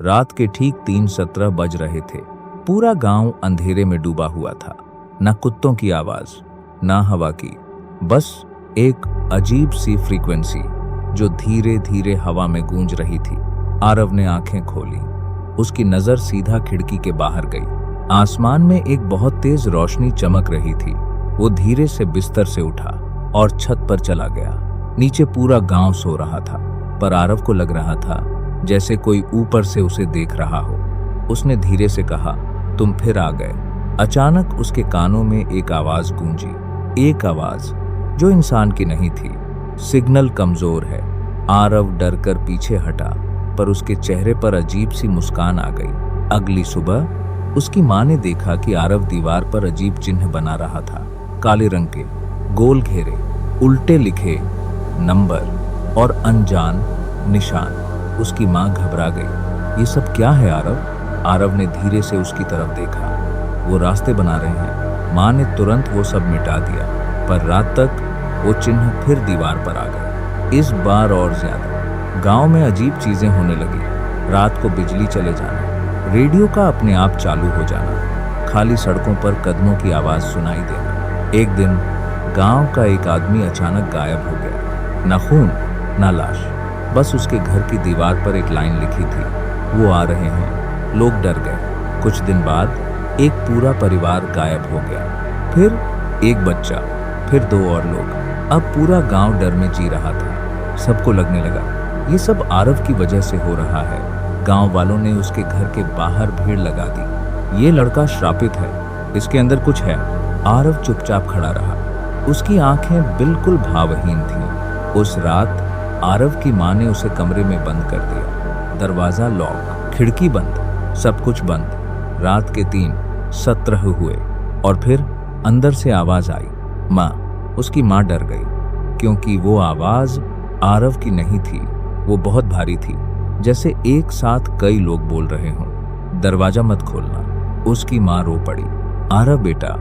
रात के ठीक 3:17 बज रहे थे। पूरा गांव अंधेरे में डूबा हुआ था। न कुत्तों की आवाज, न हवा की, बस एक अजीब सी फ्रीक्वेंसी जो धीरे धीरे हवा में गूंज रही थी। आरव ने आंखें खोली। उसकी नजर सीधा खिड़की के बाहर गई। आसमान में एक बहुत तेज रोशनी चमक रही थी। वो धीरे से बिस्तर से उठा और छत पर चला गया। नीचे पूरा गांव सो रहा था, पर आरव को लग रहा था जैसे कोई ऊपर से उसे देख रहा हो। उसने धीरे से कहा, तुम फिर आ गए। अचानक उसके कानों में एक आवाज गूंजी, एक आवाज जो इंसान की नहीं थी। सिग्नल कमजोर है। आरव डरकर पीछे हटा, पर उसके चेहरे पर अजीब सी मुस्कान आ गई। अगली सुबह उसकी माँ ने देखा कि आरव दीवार पर अजीब चिन्ह बना रहा था। काले रंग के गोल घेरे, उल्टे लिखे नंबर और अनजान निशान। उसकी माँ घबरा गई। ये सब क्या है आरव? आरव ने धीरे से उसकी तरफ देखा। वो रास्ते बना रहे हैं। माँ ने तुरंत वो सब मिटा दिया, पर रात तक वो चिन्ह फिर दीवार पर आ गए, इस बार और ज्यादा। गांव में अजीब चीजें होने लगी। रात को बिजली चले जाना, रेडियो का अपने आप चालू हो जाना, खाली सड़कों पर कदमों की आवाज सुनाई देना। एक दिन गांव का एक आदमी अचानक गायब हो गया। न खून न लाश, बस उसके घर की दीवार पर एक लाइन लिखी थी, वो आ रहे हैं। लोग डर गए। कुछ दिन बाद एक पूरा परिवार गायब हो गया। फिर एक बच्चा, फिर 2 और लोग। अब पूरा गांव डर में जी रहा था। सबको लगने लगा ये सब आरव की वजह से हो रहा है। गांव वालों ने उसके घर के बाहर भीड़ लगा दी। ये लड़का श्रापित है, इसके अंदर कुछ है। आरव चुपचाप खड़ा रहा। उसकी आंखें बिल्कुल भावहीन थीं। उस रात आरव की माँ ने उसे कमरे में बंद कर दिया। दरवाजा लॉक, खिड़की बंद, सब कुछ बंद। रात के 3:17 हुए और फिर अंदर से आवाज आई, माँ। उसकी माँ डर गई, क्योंकि वो आवाज आरव की नहीं थी। वो बहुत भारी थी, जैसे एक साथ कई लोग बोल रहे हों। दरवाजा मत खोलना। उसकी माँ रो पड़ी। आरव बेटा,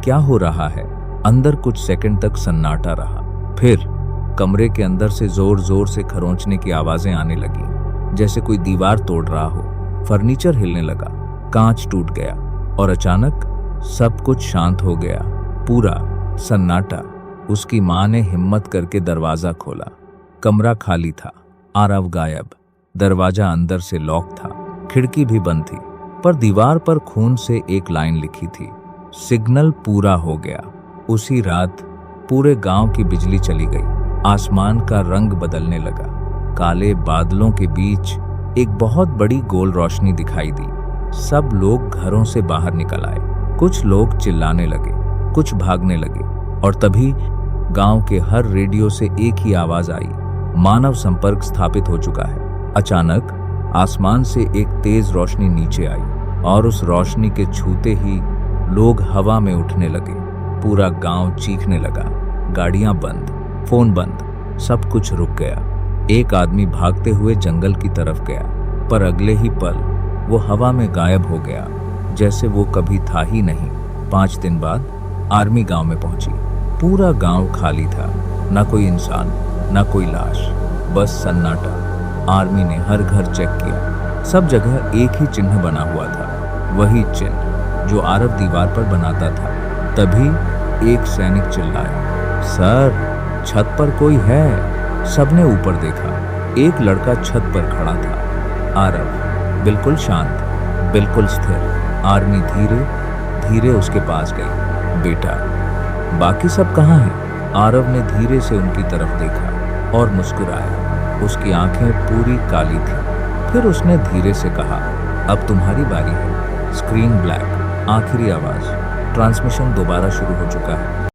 क्या हो रहा है? अंदर कुछ सेकंड तक सन्नाटा रहा। फिर कमरे के अंदर से जोर जोर से खरोंचने की आवाजें आने लगी, जैसे कोई दीवार तोड़ रहा हो। फर्नीचर हिलने लगा, कांच टूट गया और अचानक सब कुछ शांत हो गया। पूरा सन्नाटा। उसकी माँ ने हिम्मत करके दरवाजा खोला। कमरा खाली था, आरव गायब। दरवाजा अंदर से लॉक था, खिड़की भी बंद थी, पर दीवार पर खून से एक लाइन लिखी थी, सिग्नल पूरा हो गया। उसी रात पूरे गांव की बिजली चली गई। आसमान का रंग बदलने लगा। काले बादलों के बीच एक बहुत बड़ी गोल रोशनी दिखाई दी। सब लोग घरों से बाहर निकल आए। कुछ लोग चिल्लाने लगे, कुछ भागने लगे, और तभी गांव के हर रेडियो से एक ही आवाज आई, मानव संपर्क स्थापित हो चुका है। अचानक आसमान से एक तेज रोशनी नीचे आई और उस रोशनी के छूते ही लोग हवा में उठने लगे। पूरा गांव चीखने लगा। गाड़ियां बंद, फोन बंद, सब कुछ रुक गया। एक आदमी भागते हुए जंगल की तरफ गया, पर अगले ही पल वो हवा में गायब हो गया, जैसे वो कभी था ही नहीं। 5 दिन बाद आर्मी गांव में पहुंची। पूरा गांव खाली था, ना कोई इंसान, ना कोई लाश, बस सन्नाटा। आर्मी ने हर घर चेक किया, सब जगह एक ही चिन्ह बना हुआ था, वही चिन्ह जो आरव दीवार पर बनाता था। तभी एक सैनिक चिल्लाया, सर, छत पर कोई है। सबने ऊपर देखा। एक लड़का छत पर खड़ा था। आरव बिल्कुल शांत, बिल्कुल स्थिर। आर्मी धीरे धीरे उसके पास गई। बेटा, बाकी सब कहाँ हैं? आरव ने धीरे से उनकी तरफ देखा और मुस्कुराया। उसकी आंखें पूरी काली थीं। फिर उसने धीरे से कहा, अब तुम्हारी बारी है। Screen black. आखिरी आवाज। ट्रांसमिशन दोबारा शुरू हो चुका है।